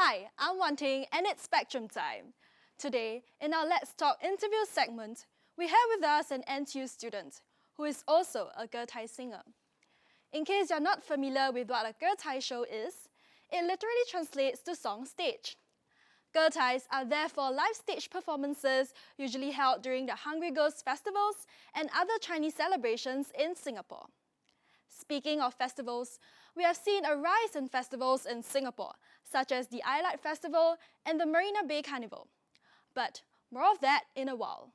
Hi, I'm Wan Ting and it's Spectrum time. Today, in our Let's Talk interview segment, we have with us an NTU student who is also a Getai singer. In case you're not familiar with what a Getai show is, it literally translates to song stage. Getais are therefore live stage performances usually held during the Hungry Ghost festivals and other Chinese celebrations in Singapore. Speaking of festivals, we have seen a rise in festivals in Singapore, such as the iLight Festival and the Marina Bay Carnival. But more of that in a while.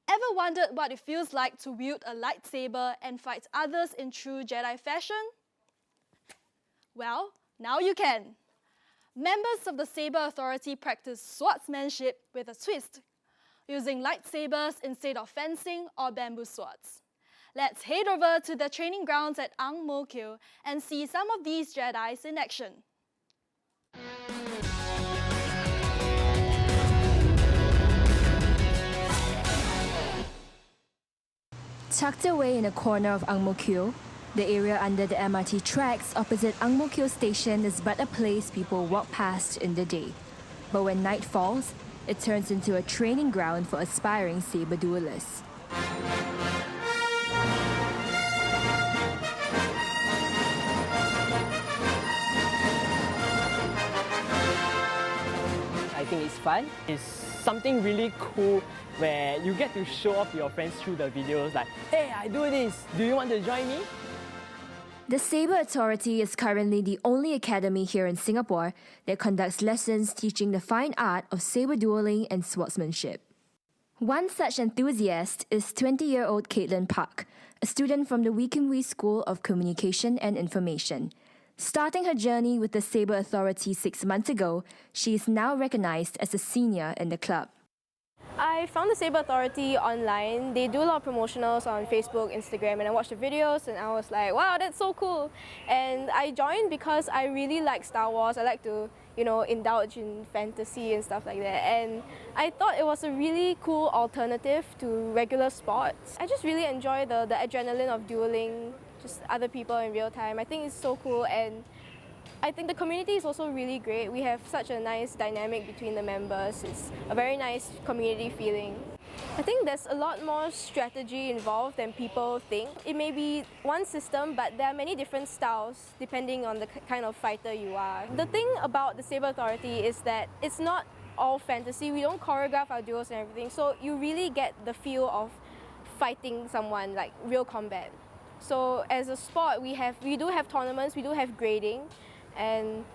Ever wondered what it feels like to wield a lightsaber and fight others in true Jedi fashion? Well, now you can. Members of the Saber Authority practice swordsmanship with a twist, using lightsabers instead of fencing or bamboo swords. Let's head over to the training grounds at Ang Mo Kio and see some of these Jedis in action. Tucked away in a corner of Ang Mo Kio, the area under the MRT tracks opposite Ang Mo Kio station is but a place people walk past in the day. But when night falls, it turns into a training ground for aspiring saber duelists. I think it's fun. It's something really cool where you get to show off to your friends through the videos like, hey, I do this, do you want to join me? The Saber Authority is currently the only academy here in Singapore that conducts lessons teaching the fine art of saber dueling and swordsmanship. One such enthusiast is 20-year-old Caitlin Park, a student from the Wee Kim Wee School of Communication and Information. Starting her journey with the Saber Authority 6 months ago, she is now recognized as a senior in the club. I found the Saber Authority online. They do a lot of promotionals on Facebook, Instagram, and I watched the videos and I was like, wow, that's so cool. And I joined because I really like Star Wars. I like to, indulge in fantasy and stuff like that. And I thought it was a really cool alternative to regular sports. I just really enjoy the adrenaline of dueling just other people in real time. I think it's so cool, and I think the community is also really great. We have such a nice dynamic between the members. It's a very nice community feeling. I think there's a lot more strategy involved than people think. It may be one system, but there are many different styles depending on the kind of fighter you are. The thing about the Saber Authority is that it's not all fantasy. We don't choreograph our duels and everything, so you really get the feel of fighting someone, like real combat. So as a sport, we do have tournaments, we do have grading, and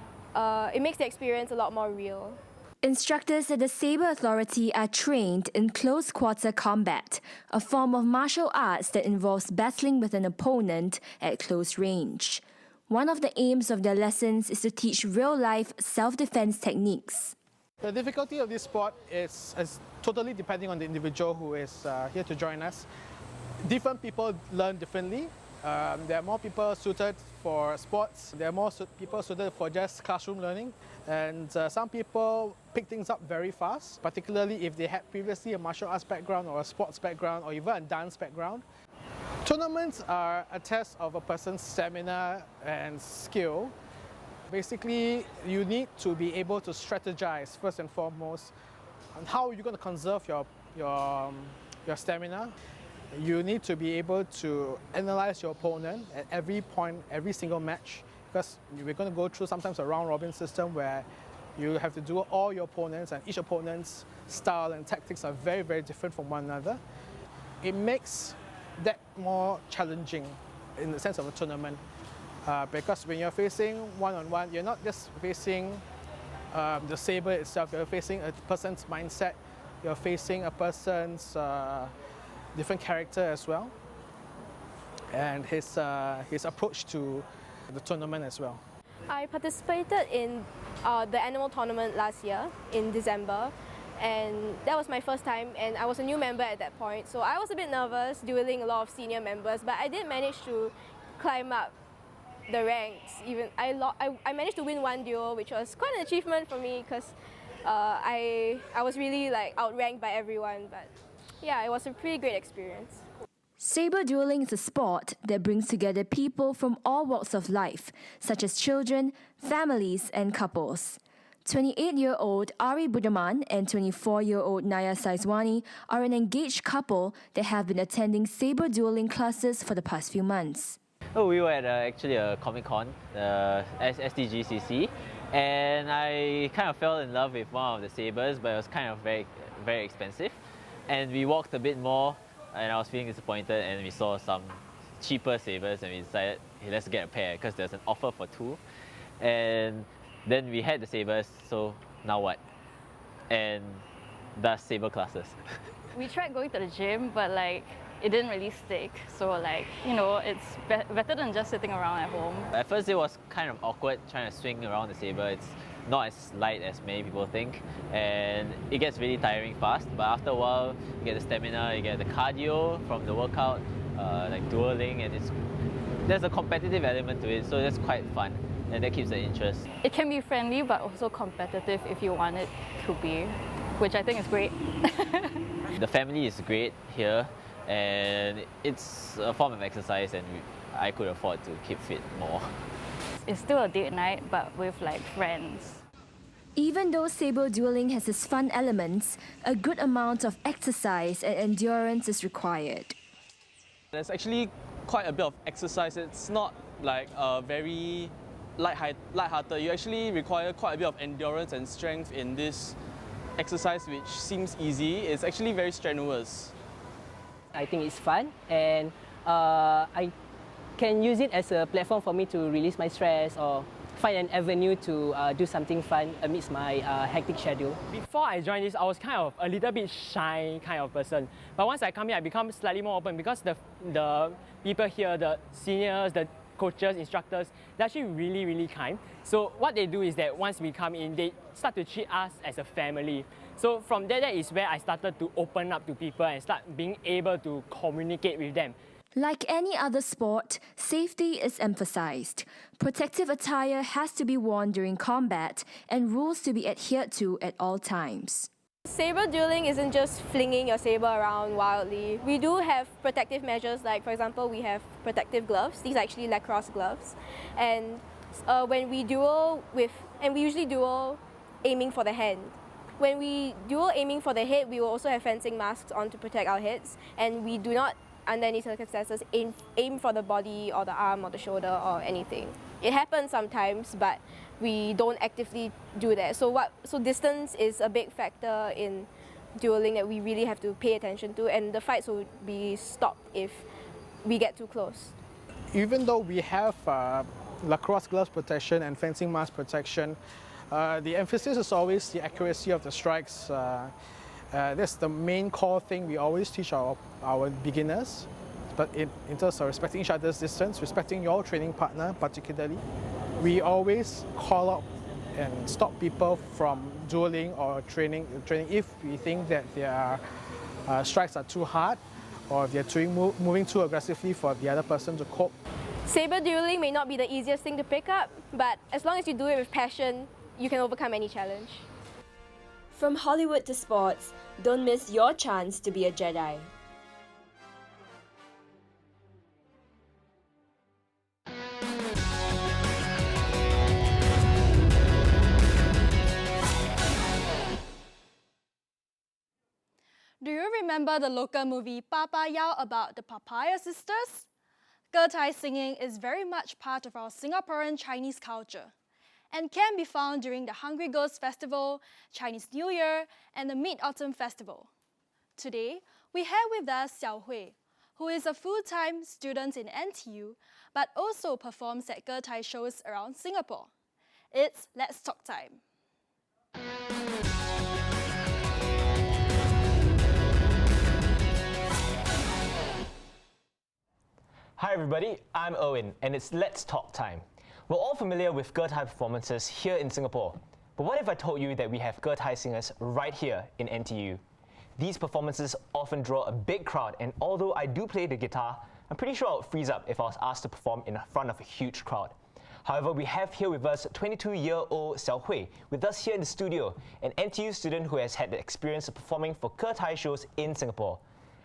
it makes the experience a lot more real. Instructors at the Saber Authority are trained in close-quarter combat, a form of martial arts that involves battling with an opponent at close range. One of the aims of their lessons is to teach real-life self-defense techniques. The difficulty of this sport is totally depending on the individual who is here to join us. Different people learn differently. There are more people suited for sports. There are more people suited for just classroom learning. And some people pick things up very fast, particularly if they had previously a martial arts background or a sports background or even a dance background. Tournaments are a test of a person's stamina and skill. Basically, you need to be able to strategize first and foremost on how you're going to conserve your stamina. You need to be able to analyze your opponent at every point, every single match, because we're going to go through sometimes a round-robin system where you have to do all your opponents, and each opponent's style and tactics are very, very different from one another. It makes that more challenging in the sense of a tournament, because when you're facing one-on-one, you're not just facing the saber itself, you're facing a person's mindset, you're facing a person's different character as well, and his approach to the tournament as well. I participated in the animal tournament last year in December, and that was my first time, and I was a new member at that point, so I was a bit nervous dueling a lot of senior members, but I did manage to climb up the ranks. Even I managed to win one duel, which was quite an achievement for me because I was really outranked by everyone, but yeah, it was a pretty great experience. Saber dueling is a sport that brings together people from all walks of life, such as children, families, and couples. 28-year-old Ari Budaman and 24-year-old Naya Saiswani are an engaged couple that have been attending saber dueling classes for the past few months. Oh, we were at actually a Comic-Con, STGCC, and I kind of fell in love with one of the sabers, but it was kind of very, very expensive. And we walked a bit more, and I was feeling disappointed, and we saw some cheaper sabers, and we decided, hey, let's get a pair because there's an offer for two. And then we had the sabers, so now what? And that's saber classes. We tried going to the gym, but like it didn't really stick. So like, you know, it's better than just sitting around at home. At first it was kind of awkward trying to swing around the saber. It's not as light as many people think, and it gets really tiring fast. But after a while, you get the stamina, you get the cardio from the workout, like dueling, and there's a competitive element to it, so that's quite fun. And that keeps the interest. It can be friendly, but also competitive if you want it to be, which I think is great. The family is great here, and it's a form of exercise, and I could afford to keep fit more. It's still a date night, but with like friends. Even though saber dueling has its fun elements, a good amount of exercise and endurance is required. There's actually quite a bit of exercise. It's not like very light-hearted. You actually require quite a bit of endurance and strength in this exercise, which seems easy. It's actually very strenuous. I think it's fun, and I can use it as a platform for me to release my stress or find an avenue to do something fun amidst my hectic schedule. Before I joined this, I was kind of a little bit shy kind of person. But once I come here, I become slightly more open because the people here, the seniors, the coaches, instructors, they're actually really, really kind. So what they do is that once we come in, they start to treat us as a family. So from there, that is where I started to open up to people and start being able to communicate with them. Like any other sport, safety is emphasized. Protective attire has to be worn during combat and rules to be adhered to at all times. Saber dueling isn't just flinging your saber around wildly. We do have protective measures, like for example, we have protective gloves. These are actually lacrosse gloves. And when we duel we usually duel aiming for the hand. When we duel aiming for the head, we will also have fencing masks on to protect our heads. And we do not, under any circumstances, aim for the body or the arm or the shoulder or anything. It happens sometimes, but we don't actively do that. So distance is a big factor in dueling that we really have to pay attention to, and the fights will be stopped if we get too close. Even though we have lacrosse gloves protection and fencing mask protection, the emphasis is always the accuracy of the strikes. That's the main core thing we always teach our beginners. But in terms of respecting each other's distance, respecting your training partner particularly, we always call out and stop people from dueling or training if we think that their strikes are too hard or they're moving too aggressively for the other person to cope. Saber dueling may not be the easiest thing to pick up, but as long as you do it with passion, you can overcome any challenge. From Hollywood to sports, don't miss your chance to be a Jedi. Do you remember the local movie Papa Yao about the Papaya sisters? Getai singing is very much part of our Singaporean Chinese culture and can be found during the Hungry Ghost Festival, Chinese New Year, and the Mid-Autumn Festival. Today, we have with us Xiao Hui, who is a full-time student in NTU, but also performs at Getai shows around Singapore. It's Let's Talk time. Hi everybody, I'm Owen, and it's Let's Talk time. We're all familiar with Getai performances here in Singapore. But what if I told you that we have Getai singers right here in NTU? These performances often draw a big crowd, and although I do play the guitar, I'm pretty sure I would freeze up if I was asked to perform in front of a huge crowd. However, we have here with us 22-year-old Xiao Hui with us here in the studio, an NTU student who has had the experience of performing for Getai shows in Singapore.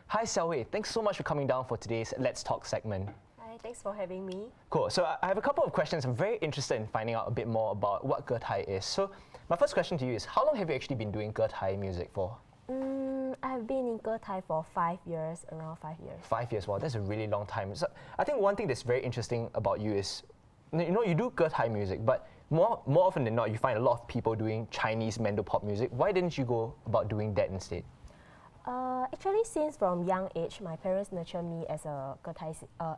Hi Xiao Hui, thanks so much for coming down for today's Let's Talk segment. Hi, Hi, thanks for having me. Cool. So I have a couple of questions. I'm very interested in finding out a bit more about what Getai is. So my first question to you is, how long have you actually been doing Getai music for? I've been in Getai for 5 years, around 5 years. 5 years. Wow, that's a really long time. So I think one thing that's very interesting about you is, you know, you do Getai music, but more often than not, you find a lot of people doing Chinese Mando pop music. Why didn't you go about doing that instead? Actually, since from young age, my parents nurture me as a Getai,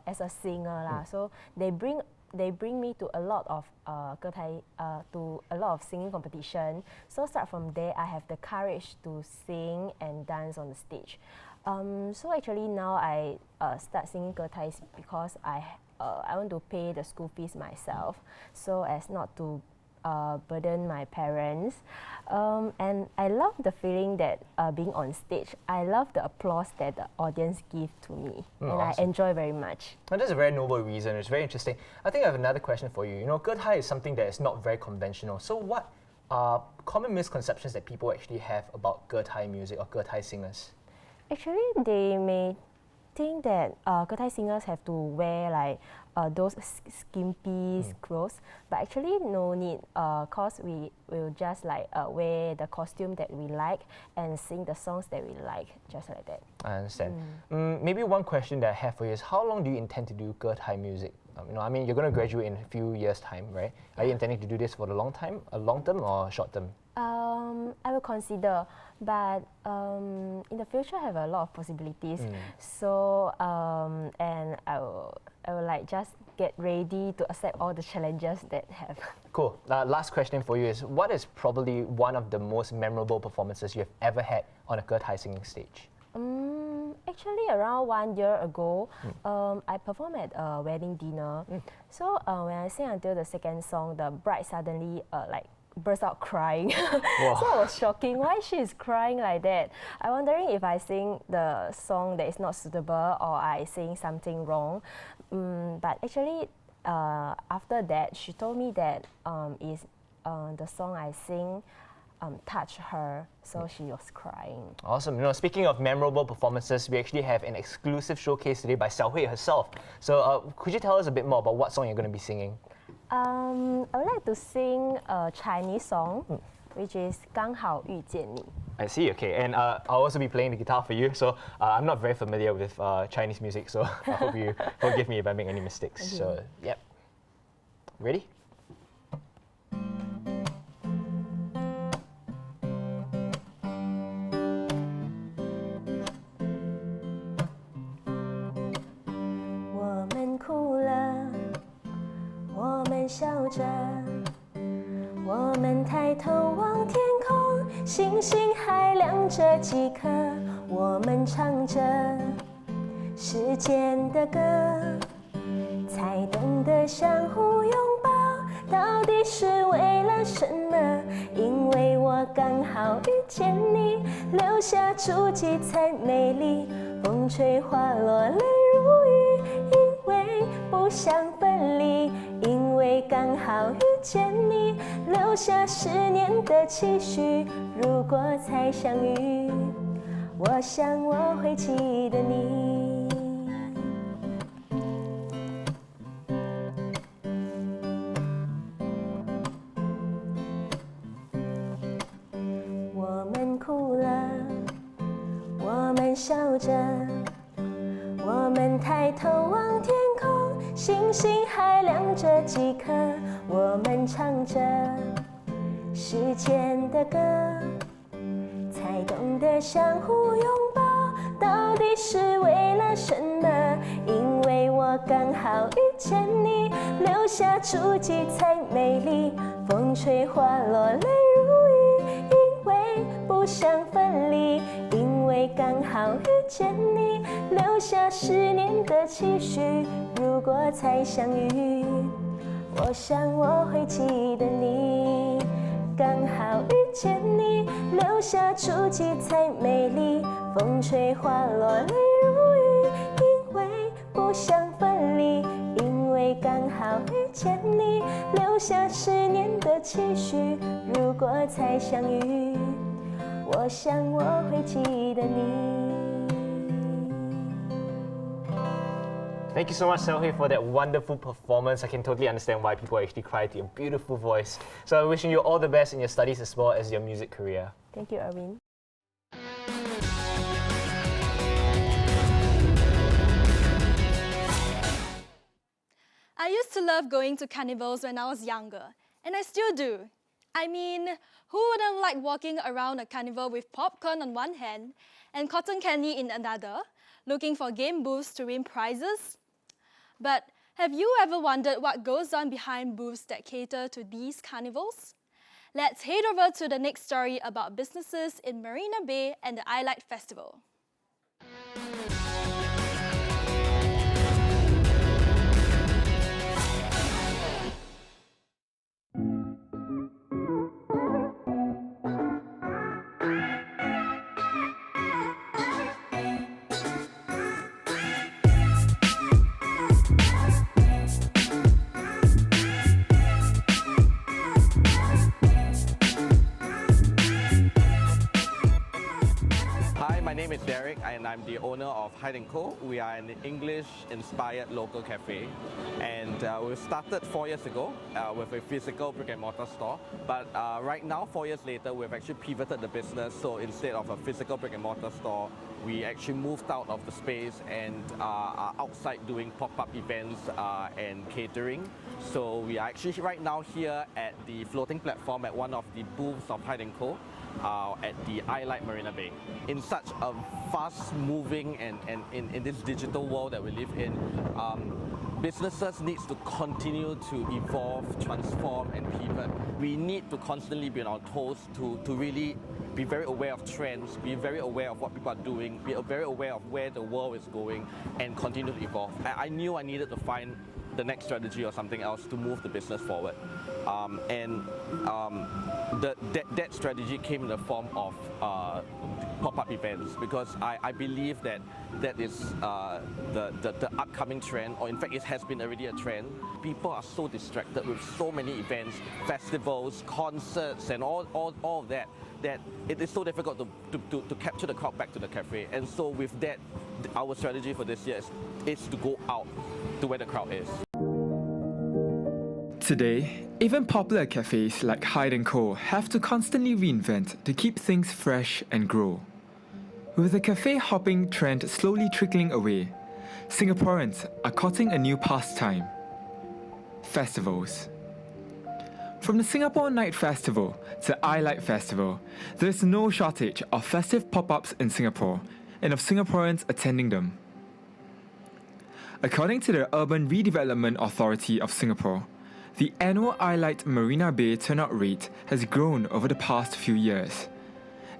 as a singer lah. So they bring me to a lot of Getai, to a lot of singing competition. So start from there, I have the courage to sing and dance on the stage. So actually now I start singing Getai because I want to pay the school fees myself, so as not to burden my parents. And I love the feeling that being on stage, I love the applause that the audience give to me, and awesome. I enjoy very much. And that's a very noble reason. It's very interesting. I think I have another question for you. You know, Getai is something that is not very conventional. So what are common misconceptions that people actually have about Getai music or Getai singers? Actually, they may think that Getai singers have to wear like those skimpy clothes, but actually no need, cause we will just like wear the costume that we like and sing the songs that we like, just like that. I understand. Maybe one question that I have for you is, how long do you intend to do Getai music? You know, I mean, you're going to graduate in a few years' time, right? Are you intending to do this for the long term or short term? I will consider, but in the future I have a lot of possibilities. So and I will like just get ready to accept all the challenges that have. Cool. Last question for you is, what is probably one of the most memorable performances you have ever had on a Getai singing stage? Actually, around 1 year ago, I performed at a wedding dinner. So when I sang until the second song, the bride suddenly like burst out crying. So I was shocking. Why she is crying like that? I'm wondering if I sing the song that is not suitable or I sing something wrong. But actually, after that, she told me that the song I sing touched her, so she was crying. Awesome. You know, speaking of memorable performances, we actually have an exclusive showcase today by Xiao Hui herself. So could you tell us a bit more about what song you're going to be singing? I would like to sing a Chinese song, which is 刚好遇见你. I see, okay. And I'll also be playing the guitar for you, so I'm not very familiar with Chinese music, so I hope you forgive me if I make any mistakes. So, yep. Ready?几颗，我们唱着时间的歌，才懂得相互拥抱，到底是为了什么？因为我刚好遇见你，留下足迹才美丽。风吹花落泪如雨，因为不想分离，因为刚好遇见你，留下10年的期许。如果再相遇，我想我会记得你。我们哭了，我们笑着，我们抬头望天空，星星还亮着几颗，我们唱着时间的歌。才懂得相互拥抱，到底是为了什么？因为我刚好遇见你，留下足迹才美丽。风吹花落泪如雨，因为不想分离，因为刚好遇见你，留下10年的期许。如果再相遇，我想我会记得你。刚好遇见你，留下足迹才美丽。风吹花落泪如雨，因为不想分离，因为刚好遇见你，留下10年的期许。如果再相遇，我想我会记得你。Thank you so much, Selhei, for that wonderful performance. I can totally understand why people actually cry to your beautiful voice. So I'm wishing you all the best in your studies as well as your music career. Thank you, Arvin. I used to love going to carnivals when I was younger, and I still do. I mean, who wouldn't like walking around a carnival with popcorn on one hand and cotton candy in another, looking for game booths to win prizes? But have you ever wondered what goes on behind booths that cater to these carnivals? Let's head over to the next story about businesses in Marina Bay and the iLight Festival. My name is Derek and I'm the owner of Hyde & Co. We are an English-inspired local cafe, and we started 4 years ago with a physical brick and mortar store, but right now, 4 years later, we've actually pivoted the business. So instead of a physical brick and mortar store, we actually moved out of the space and are outside doing pop-up events and catering. So we are actually right now here at the floating platform at one of the booths of Hyde & Co. At the iLight Marina Bay. In such a fast-moving and in this digital world that we live in, businesses need to continue to evolve, transform and pivot. We need to constantly be on our toes to really be very aware of trends, be very aware of what people are doing, be very aware of where the world is going and continue to evolve. I knew I needed to find the next strategy or something else to move the business forward. That strategy came in the form of pop-up events, because I believe that is the upcoming trend, or in fact it has been already a trend. People are so distracted with so many events, festivals, concerts and all of that it is so difficult to capture the crowd back to the cafe. And so with that, our strategy for this year is to go out to where the crowd is. Today, even popular cafes like Hyde & Co. have to constantly reinvent to keep things fresh and grow. With the cafe hopping trend slowly trickling away, Singaporeans are courting a new pastime: festivals. From the Singapore Night Festival to iLight Festival, there's no shortage of festive pop-ups in Singapore and of Singaporeans attending them. According to the Urban Redevelopment Authority of Singapore, the annual iLight Marina Bay turnout rate has grown over the past few years.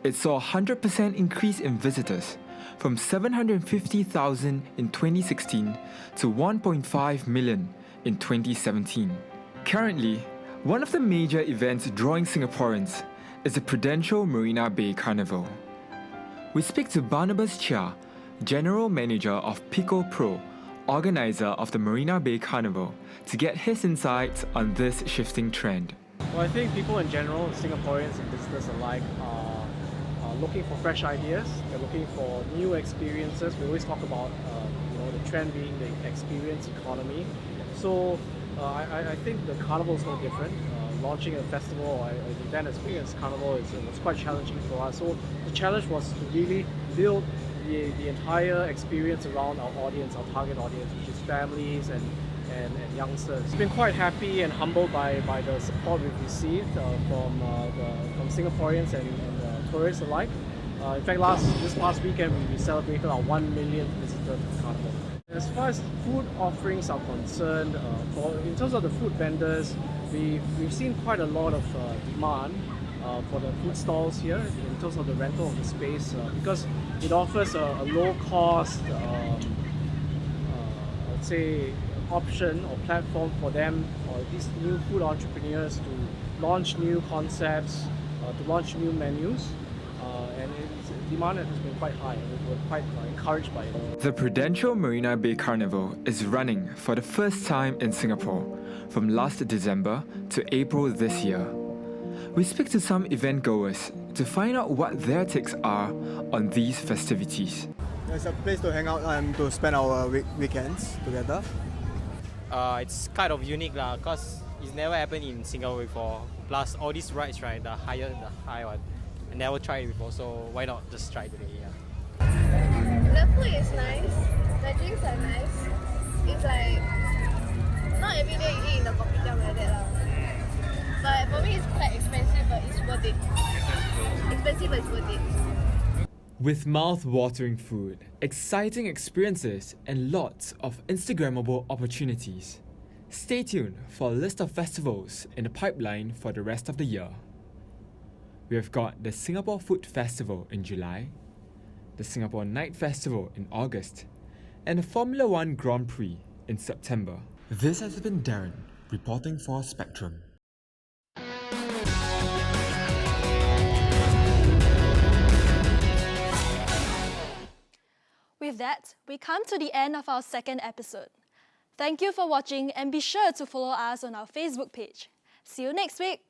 It saw a 100% increase in visitors, from 750,000 in 2016 to 1.5 million in 2017. Currently, one of the major events drawing Singaporeans is the Prudential Marina Bay Carnival. We speak to Barnabas Chia, General Manager of Pico Pro, organizer of the Marina Bay Carnival, to get his insights on this shifting trend. Well, I think people in general, Singaporeans and visitors alike, are looking for fresh ideas. They're looking for new experiences. We always talk about the trend being the experience economy. So I think the carnival is no different. Launching a festival or an event experience carnival was quite challenging for us. So the challenge was to really build the entire experience around our audience, our target audience, which is families and youngsters. I've been quite happy and humbled by the support we've received from Singaporeans and tourists alike. In fact, this past weekend we celebrated our 1 millionth visitor to the carnival. As far as food offerings are concerned, in terms of the food vendors, we've seen quite a lot of demand for the food stalls here in terms of the rental of the space, because it offers a low cost, I'd say, option or platform for them, or these new food entrepreneurs, to launch new concepts, to launch new menus, and demand has been quite high, and we're quite encouraged by it. The Prudential Marina Bay Carnival is running for the first time in Singapore from last December to April this year. We speak to some event goers to find out what their takes are on these festivities. It's a place to hang out and to spend our weekends together. It's kind of unique because it's never happened in Singapore before. Plus all these rides, right, the high one, I never tried it before, so why not just try today? Yeah. The food is nice, the drinks are nice. It's like not every day you eat in the kopitiam like that lah. But for me it's quite expensive, but it's worth it. Expensive but it's worth it. With mouth-watering food, exciting experiences, and lots of Instagrammable opportunities. Stay tuned for a list of festivals in the pipeline for the rest of the year. We have got the Singapore Food Festival in July, the Singapore Night Festival in August, and the Formula One Grand Prix in September. This has been Darren, reporting for Spectrum. With that, we come to the end of our second episode. Thank you for watching and be sure to follow us on our Facebook page. See you next week!